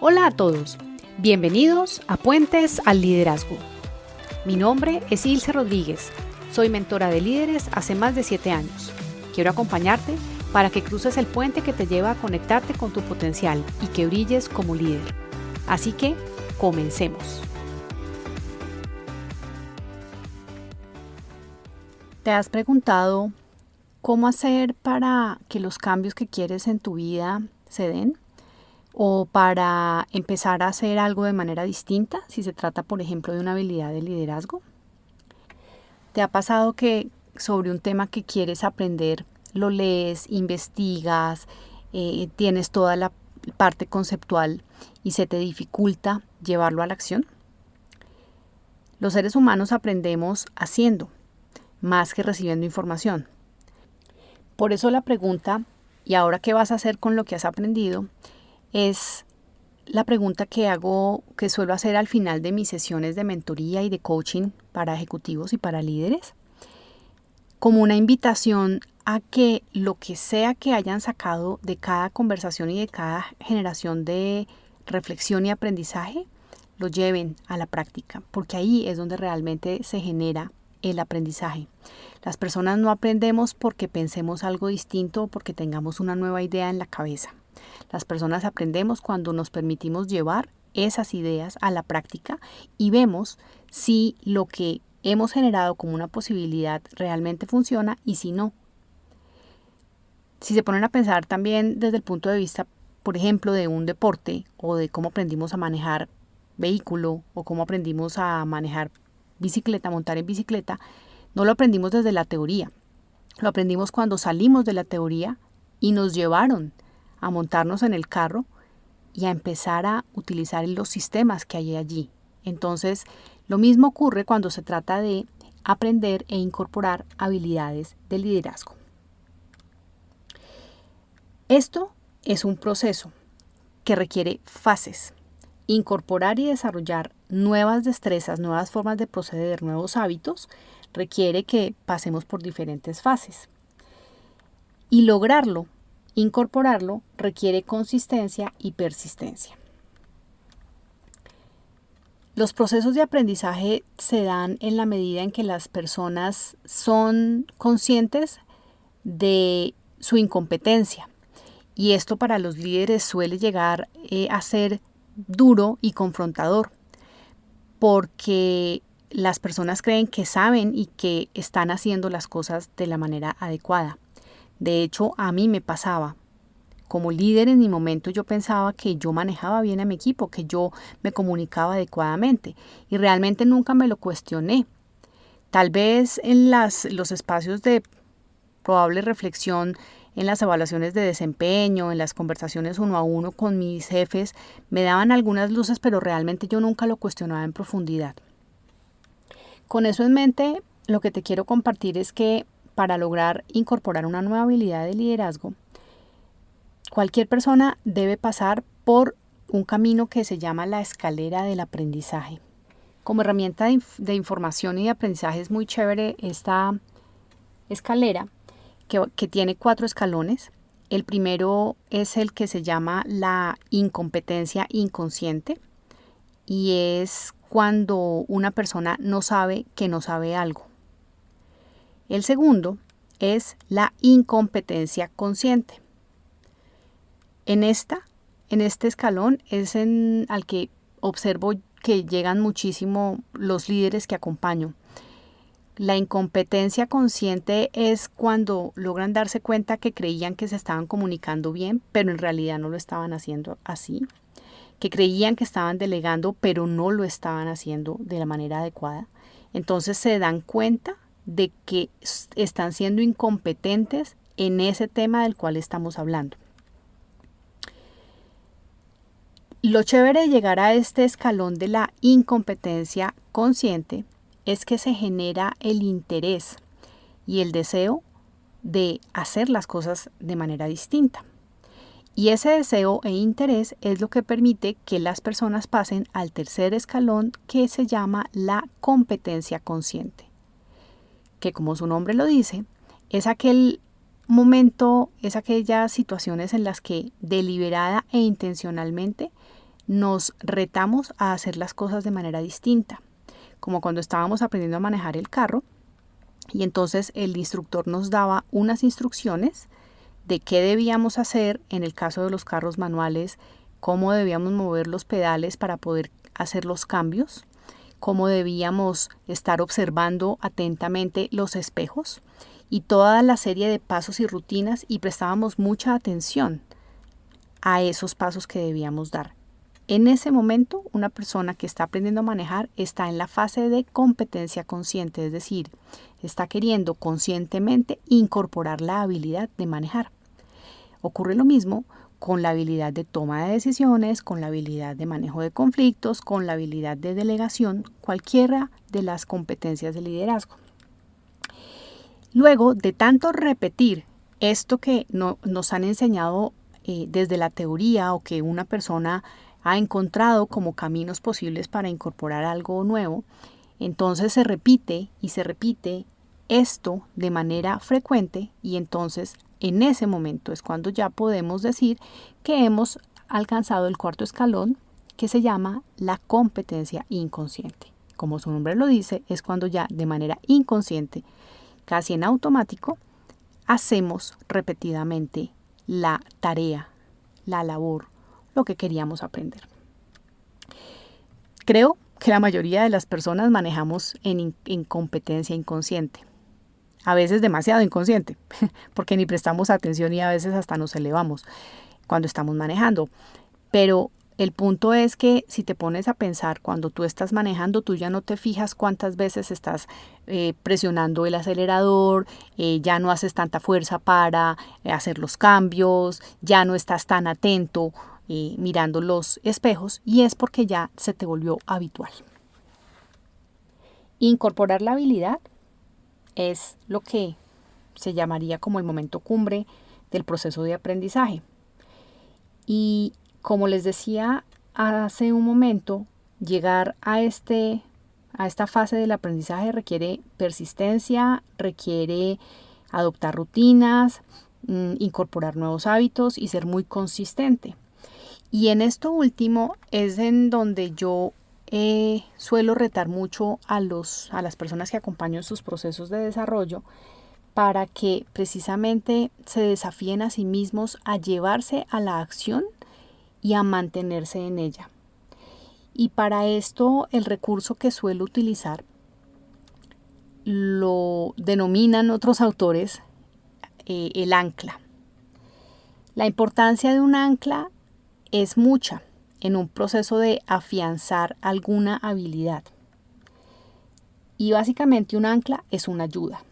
Hola a todos, bienvenidos a Puentes al Liderazgo. Mi nombre es Ilse Rodríguez, soy mentora de líderes hace más de 7 años. Quiero acompañarte para que cruces el puente que te lleva a conectarte con tu potencial y que brilles como líder. Así que, comencemos. ¿Te has preguntado cómo hacer para que los cambios que quieres en tu vida se den? ¿O para empezar a hacer algo de manera distinta, si se trata, por ejemplo, de una habilidad de liderazgo? ¿Te ha pasado que sobre un tema que quieres aprender, lo lees, investigas, tienes toda la parte conceptual y se te dificulta llevarlo a la acción? Los seres humanos aprendemos haciendo, más que recibiendo información. Por eso la pregunta, ¿y ahora qué vas a hacer con lo que has aprendido?, es la pregunta que suelo hacer al final de mis sesiones de mentoría y de coaching para ejecutivos y para líderes, como una invitación a que lo que sea que hayan sacado de cada conversación y de cada generación de reflexión y aprendizaje, lo lleven a la práctica, porque ahí es donde realmente se genera el aprendizaje. Las personas no aprendemos porque pensemos algo distinto o porque tengamos una nueva idea en la cabeza. Las personas aprendemos cuando nos permitimos llevar esas ideas a la práctica y vemos si lo que hemos generado como una posibilidad realmente funciona y si no. Si se ponen a pensar también desde el punto de vista, por ejemplo, de un deporte o de cómo aprendimos a manejar vehículo o cómo aprendimos a manejar bicicleta, montar en bicicleta, no lo aprendimos desde la teoría. Lo aprendimos cuando salimos de la teoría y nos llevaron a montarnos en el carro y a empezar a utilizar los sistemas que hay allí. Entonces, lo mismo ocurre cuando se trata de aprender e incorporar habilidades de liderazgo. Esto es un proceso que requiere fases. Incorporar y desarrollar nuevas destrezas, nuevas formas de proceder, nuevos hábitos, requiere que pasemos por diferentes fases. Y lograrlo, incorporarlo, requiere consistencia y persistencia. Los procesos de aprendizaje se dan en la medida en que las personas son conscientes de su incompetencia. Y esto para los líderes suele llegar a ser duro y confrontador, porque las personas creen que saben y que están haciendo las cosas de la manera adecuada. De hecho, a mí me pasaba. Como líder en mi momento yo pensaba que yo manejaba bien a mi equipo, que yo me comunicaba adecuadamente y realmente nunca me lo cuestioné. Tal vez en los espacios de probable reflexión, en las evaluaciones de desempeño, en las conversaciones uno a uno con mis jefes, me daban algunas luces, pero realmente yo nunca lo cuestionaba en profundidad. Con eso en mente, lo que te quiero compartir es que para lograr incorporar una nueva habilidad de liderazgo, cualquier persona debe pasar por un camino que se llama la escalera del aprendizaje. Como herramienta de información y de aprendizaje es muy chévere esta escalera que tiene 4 escalones. El primero es el que se llama la incompetencia inconsciente y es cuando una persona no sabe que no sabe algo. El segundo es la incompetencia consciente. En este escalón es al que observo que llegan muchísimo los líderes que acompaño. La incompetencia consciente es cuando logran darse cuenta que creían que se estaban comunicando bien, pero en realidad no lo estaban haciendo así. Que creían que estaban delegando, pero no lo estaban haciendo de la manera adecuada. Entonces se dan cuenta de que están siendo incompetentes en ese tema del cual estamos hablando. Lo chévere de llegar a este escalón de la incompetencia consciente es que se genera el interés y el deseo de hacer las cosas de manera distinta. Y ese deseo e interés es lo que permite que las personas pasen al tercer escalón que se llama la competencia consciente, que como su nombre lo dice, es aquel momento, es aquellas situaciones en las que deliberada e intencionalmente nos retamos a hacer las cosas de manera distinta, como cuando estábamos aprendiendo a manejar el carro y entonces el instructor nos daba unas instrucciones de qué debíamos hacer en el caso de los carros manuales, cómo debíamos mover los pedales para poder hacer los cambios, cómo debíamos estar observando atentamente los espejos y toda la serie de pasos y rutinas, y prestábamos mucha atención a esos pasos que debíamos dar. En ese momento, una persona que está aprendiendo a manejar está en la fase de competencia consciente, es decir, está queriendo conscientemente incorporar la habilidad de manejar. Ocurre lo mismo con la habilidad de toma de decisiones, con la habilidad de manejo de conflictos, con la habilidad de delegación, cualquiera de las competencias de liderazgo. Luego de tanto repetir esto que nos han enseñado desde la teoría o que una persona ha encontrado como caminos posibles para incorporar algo nuevo, entonces se repite y se repite esto de manera frecuente y entonces en ese momento es cuando ya podemos decir que hemos alcanzado el cuarto escalón, que se llama la competencia inconsciente. Como su nombre lo dice, es cuando ya de manera inconsciente, casi en automático, hacemos repetidamente la tarea, la labor, lo que queríamos aprender. Creo que la mayoría de las personas manejamos en competencia inconsciente. A veces demasiado inconsciente, porque ni prestamos atención y a veces hasta nos elevamos cuando estamos manejando. Pero el punto es que si te pones a pensar, cuando tú estás manejando, tú ya no te fijas cuántas veces estás presionando el acelerador, ya no haces tanta fuerza para hacer los cambios, ya no estás tan atento mirando los espejos, y es porque ya se te volvió habitual. Incorporar la habilidad es lo que se llamaría como el momento cumbre del proceso de aprendizaje. Y como les decía hace un momento, llegar a esta fase del aprendizaje requiere persistencia, requiere adoptar rutinas, incorporar nuevos hábitos y ser muy consistente. Y en esto último es en donde yo suelo retar mucho a las personas que acompaño en sus procesos de desarrollo para que precisamente se desafíen a sí mismos a llevarse a la acción y a mantenerse en ella. Y para esto el recurso que suelo utilizar lo denominan otros autores el ancla. La importancia de un ancla es mucha en un proceso de afianzar alguna habilidad. Y básicamente un ancla es una ayuda.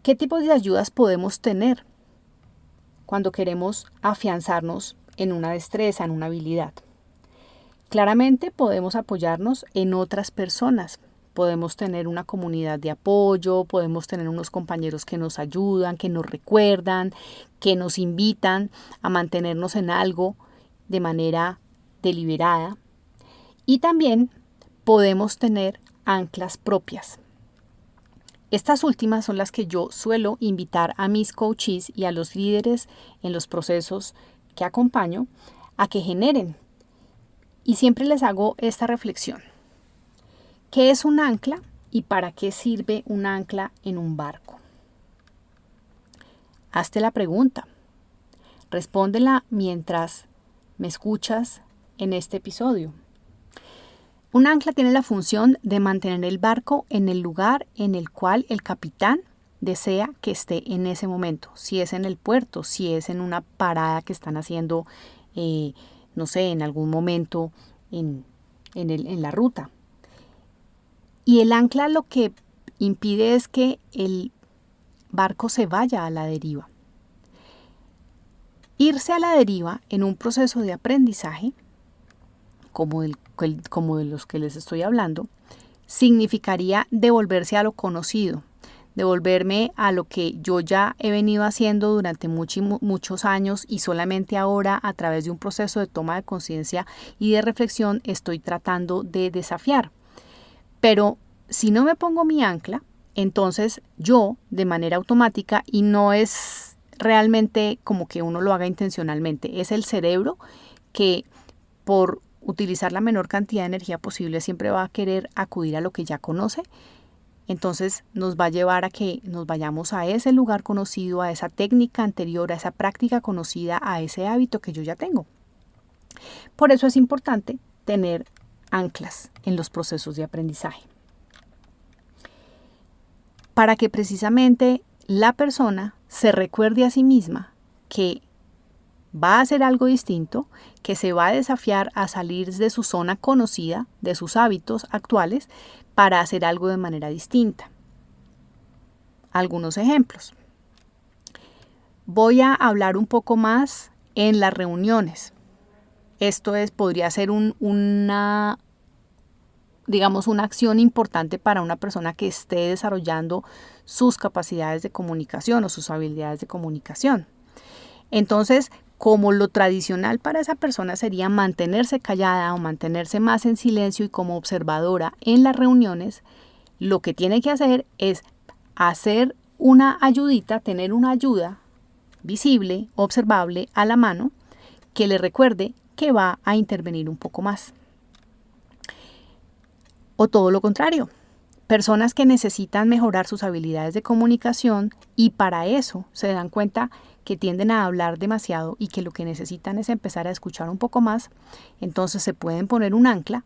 ¿Qué tipos de ayudas podemos tener cuando queremos afianzarnos en una destreza, en una habilidad? Claramente podemos apoyarnos en otras personas. Podemos tener una comunidad de apoyo, podemos tener unos compañeros que nos ayudan, que nos recuerdan, que nos invitan a mantenernos en algo de manera deliberada. Y también podemos tener anclas propias. Estas últimas son las que yo suelo invitar a mis coaches y a los líderes en los procesos que acompaño a que generen. Y siempre les hago esta reflexión. ¿Qué es un ancla y para qué sirve un ancla en un barco? Hazte la pregunta. Respóndela mientras me escuchas en este episodio. Un ancla tiene la función de mantener el barco en el lugar en el cual el capitán desea que esté en ese momento. Si es en el puerto, si es en una parada que están haciendo, no sé, en algún momento en la ruta. Y el ancla lo que impide es que el barco se vaya a la deriva. Irse a la deriva en un proceso de aprendizaje, como de los que les estoy hablando, significaría devolverse a lo conocido, devolverme a lo que yo ya he venido haciendo durante muchos años y solamente ahora a través de un proceso de toma de conciencia y de reflexión estoy tratando de desafiar. Pero si no me pongo mi ancla, entonces yo de manera automática, y no es realmente como que uno lo haga intencionalmente, es el cerebro que por utilizar la menor cantidad de energía posible, siempre va a querer acudir a lo que ya conoce. Entonces nos va a llevar a que nos vayamos a ese lugar conocido, a esa técnica anterior, a esa práctica conocida, a ese hábito que yo ya tengo. Por eso es importante tener anclas en los procesos de aprendizaje, para que precisamente la persona se recuerde a sí misma que va a hacer algo distinto, que se va a desafiar a salir de su zona conocida, de sus hábitos actuales, para hacer algo de manera distinta. Algunos ejemplos. Voy a hablar un poco más en las reuniones. Esto podría ser una acción importante para una persona que esté desarrollando sus capacidades de comunicación o sus habilidades de comunicación. Entonces, como lo tradicional para esa persona sería mantenerse callada o mantenerse más en silencio y como observadora en las reuniones, lo que tiene que hacer es hacer una ayudita, tener una ayuda visible, observable a la mano, que le recuerde que va a intervenir un poco más. O todo lo contrario, personas que necesitan mejorar sus habilidades de comunicación y para eso se dan cuenta que tienden a hablar demasiado y que lo que necesitan es empezar a escuchar un poco más, entonces se pueden poner un ancla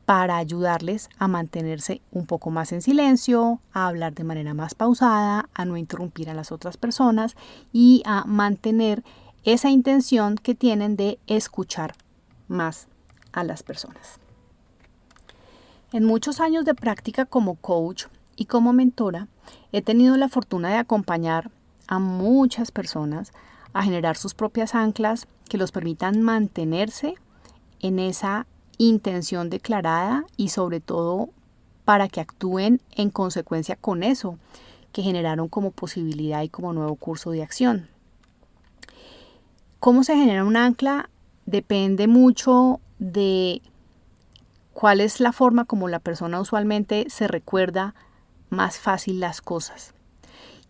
para ayudarles a mantenerse un poco más en silencio, a hablar de manera más pausada, a no interrumpir a las otras personas y a mantener esa intención que tienen de escuchar más a las personas. En muchos años de práctica como coach y como mentora, he tenido la fortuna de acompañar a muchas personas a generar sus propias anclas que los permitan mantenerse en esa intención declarada y sobre todo para que actúen en consecuencia con eso que generaron como posibilidad y como nuevo curso de acción. ¿Cómo se genera un ancla? Depende mucho de cuál es la forma como la persona usualmente se recuerda más fácil las cosas.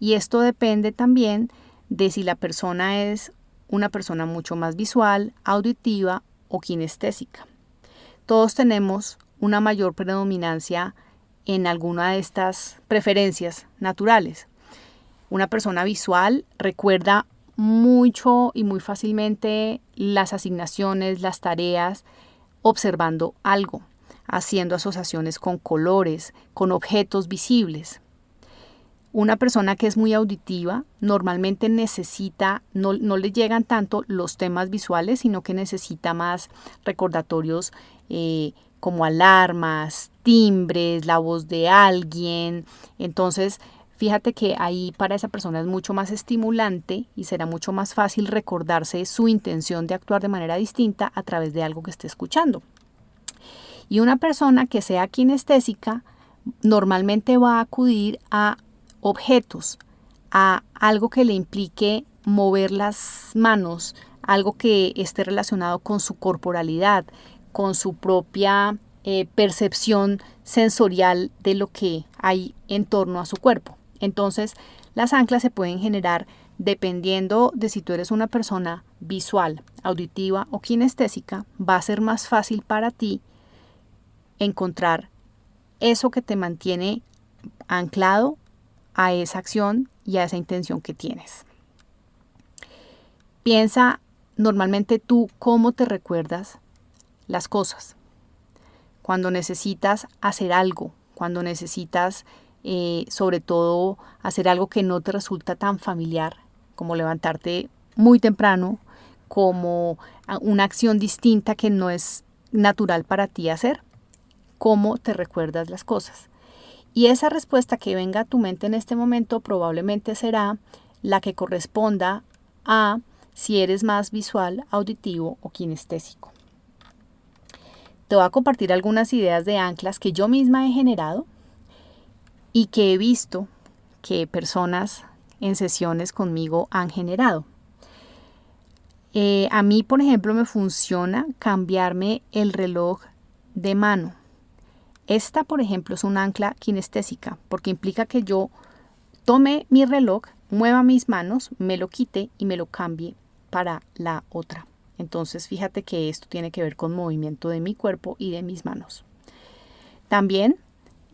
Y esto depende también de si la persona es una persona mucho más visual, auditiva o kinestésica. Todos tenemos una mayor predominancia en alguna de estas preferencias naturales. Una persona visual recuerda mucho y muy fácilmente las asignaciones, las tareas, observando algo, haciendo asociaciones con colores, con objetos visibles. Una persona que es muy auditiva normalmente necesita, no le llegan tanto los temas visuales, sino que necesita más recordatorios como alarmas, timbres, la voz de alguien. Entonces, fíjate que ahí para esa persona es mucho más estimulante y será mucho más fácil recordarse su intención de actuar de manera distinta a través de algo que esté escuchando. Y una persona que sea kinestésica normalmente va a acudir a objetos, a algo que le implique mover las manos, algo que esté relacionado con su corporalidad, con su propia percepción sensorial de lo que hay en torno a su cuerpo. Entonces, las anclas se pueden generar dependiendo de si tú eres una persona visual, auditiva o kinestésica. Va a ser más fácil para ti encontrar eso que te mantiene anclado a esa acción y a esa intención que tienes. Piensa normalmente tú cómo te recuerdas las cosas. Cuando necesitas hacer algo, cuando necesitas sobre todo hacer algo que no te resulta tan familiar, como levantarte muy temprano, como una acción distinta que no es natural para ti hacer, ¿cómo te recuerdas las cosas? Y esa respuesta que venga a tu mente en este momento probablemente será la que corresponda a si eres más visual, auditivo o kinestésico. Te voy a compartir algunas ideas de anclas que yo misma he generado y que he visto que personas en sesiones conmigo han generado. A mí, por ejemplo, me funciona cambiarme el reloj de mano. Esta, por ejemplo, es un ancla kinestésica porque implica que yo tome mi reloj, mueva mis manos, me lo quite y me lo cambie para la otra Entonces fíjate que esto tiene que ver con movimiento de mi cuerpo y de mis manos. También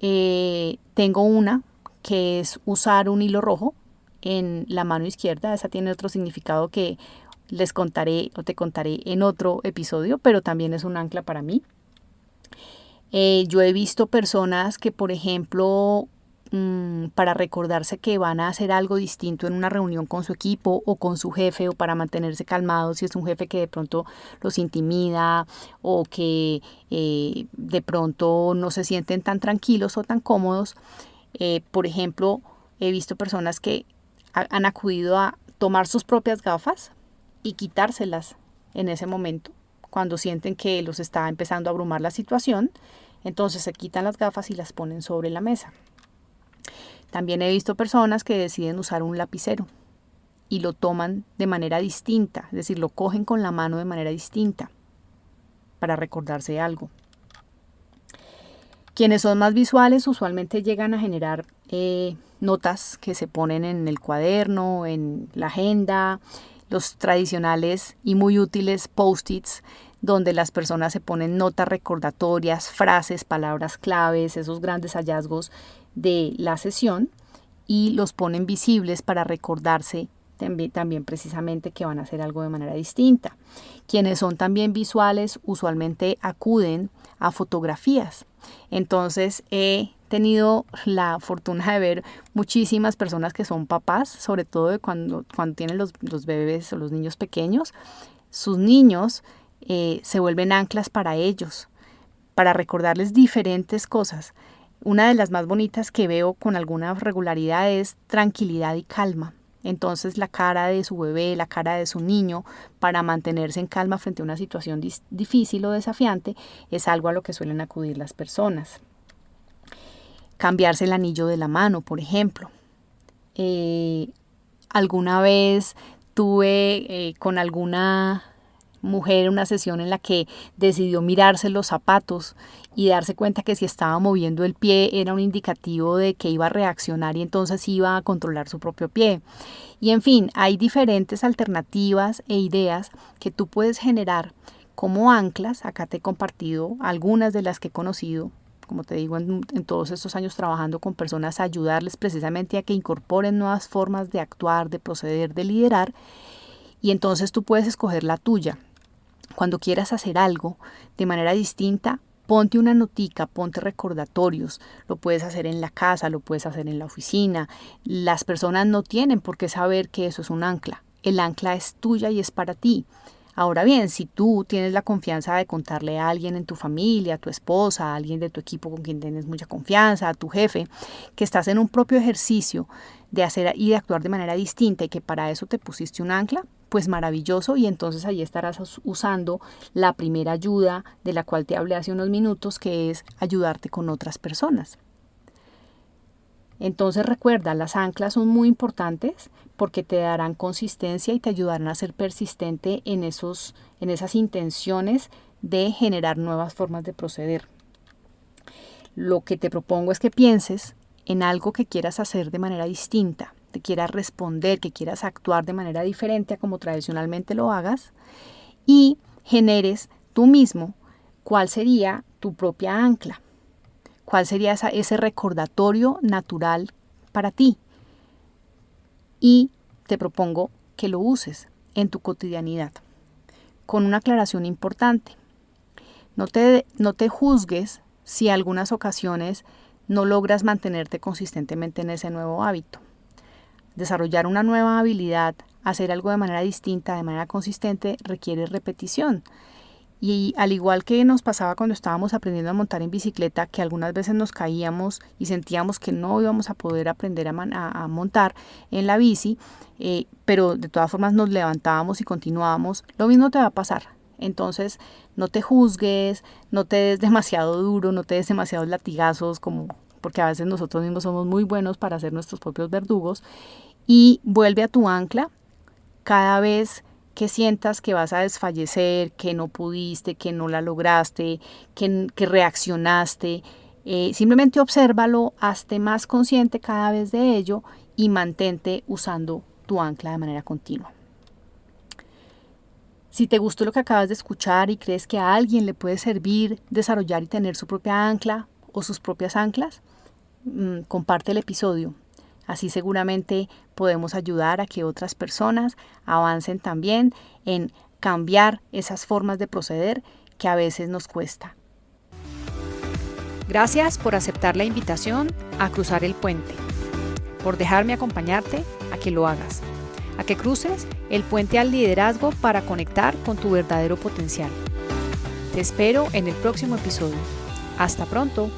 tengo una que es usar un hilo rojo en la mano izquierda. Esa tiene otro significado que les contaré o te contaré en otro episodio, pero también es un ancla para mí. Yo he visto personas que, por ejemplo, para recordarse que van a hacer algo distinto en una reunión con su equipo o con su jefe, o para mantenerse calmados si es un jefe que de pronto los intimida o que de pronto no se sienten tan tranquilos o tan cómodos. Por ejemplo, he visto personas que han acudido a tomar sus propias gafas y quitárselas en ese momento, cuando sienten que los está empezando a abrumar la situación. Entonces se quitan las gafas y las ponen sobre la mesa. También he visto personas que deciden usar un lapicero y lo toman de manera distinta, es decir, lo cogen con la mano de manera distinta para recordarse algo. Quienes son más visuales usualmente llegan a generar notas que se ponen en el cuaderno, en la agenda, los tradicionales y muy útiles post-its, donde las personas se ponen notas recordatorias, frases, palabras claves, esos grandes hallazgos de la sesión, y los ponen visibles para recordarse también precisamente que van a hacer algo de manera distinta. Quienes son también visuales usualmente acuden a fotografías. Entonces he tenido la fortuna de ver muchísimas personas que son papás, sobre todo de cuando tienen los bebés o los niños pequeños. Sus niños se vuelven anclas para ellos, para recordarles diferentes cosas. Una de las más bonitas que veo con alguna regularidad es tranquilidad y calma. Entonces la cara de su bebé, la cara de su niño, para mantenerse en calma frente a una situación difícil o desafiante, es algo a lo que suelen acudir las personas. Cambiarse el anillo de la mano, por ejemplo. Alguna vez tuve con alguna mujer una sesión en la que decidió mirarse los zapatos y darse cuenta que si estaba moviendo el pie era un indicativo de que iba a reaccionar y entonces iba a controlar su propio pie. Y en fin, hay diferentes alternativas e ideas que tú puedes generar como anclas. Acá te he compartido algunas de las que he conocido, como te digo, en todos estos años trabajando con personas, a ayudarles precisamente a que incorporen nuevas formas de actuar, de proceder, de liderar. Y entonces tú puedes escoger la tuya. Cuando quieras hacer algo de manera distinta, ponte una notica, ponte recordatorios. Lo puedes hacer en la casa, lo puedes hacer en la oficina. Las personas no tienen por qué saber que eso es un ancla. El ancla es tuya y es para ti. Ahora bien, si tú tienes la confianza de contarle a alguien en tu familia, a tu esposa, a alguien de tu equipo con quien tienes mucha confianza, a tu jefe, que estás en un propio ejercicio de hacer y de actuar de manera distinta y que para eso te pusiste un ancla, pues maravilloso, y entonces ahí estarás usando la primera ayuda de la cual te hablé hace unos minutos, que es ayudarte con otras personas. Entonces recuerda, las anclas son muy importantes porque te darán consistencia y te ayudarán a ser persistente en esas intenciones de generar nuevas formas de proceder. Lo que te propongo es que pienses en algo que quieras hacer de manera distinta, te quieras responder, que quieras actuar de manera diferente a como tradicionalmente lo hagas, y generes tú mismo cuál sería tu propia ancla, cuál sería ese recordatorio natural para ti. Y te propongo que lo uses en tu cotidianidad, con una aclaración importante. No te juzgues si en algunas ocasiones no logras mantenerte consistentemente en ese nuevo hábito. Desarrollar una nueva habilidad, hacer algo de manera distinta, de manera consistente, requiere repetición. Y al igual que nos pasaba cuando estábamos aprendiendo a montar en bicicleta, que algunas veces nos caíamos y sentíamos que no íbamos a poder aprender a montar en la bici, pero de todas formas nos levantábamos y continuábamos, lo mismo te va a pasar. Entonces no te juzgues, no te des demasiado duro, no te des demasiados latigazos, porque a veces nosotros mismos somos muy buenos para ser nuestros propios verdugos, y vuelve a tu ancla cada vez que sientas que vas a desfallecer, que no pudiste, que no la lograste, que reaccionaste. Simplemente obsérvalo, hazte más consciente cada vez de ello y mantente usando tu ancla de manera continua. Si te gustó lo que acabas de escuchar y crees que a alguien le puede servir desarrollar y tener su propia ancla o sus propias anclas, comparte el episodio. Así seguramente podemos ayudar a que otras personas avancen también en cambiar esas formas de proceder que a veces nos cuesta. Gracias por aceptar la invitación a cruzar el puente, por dejarme acompañarte a que lo hagas, a que cruces el puente al liderazgo para conectar con tu verdadero potencial. Te espero en el próximo episodio. Hasta pronto.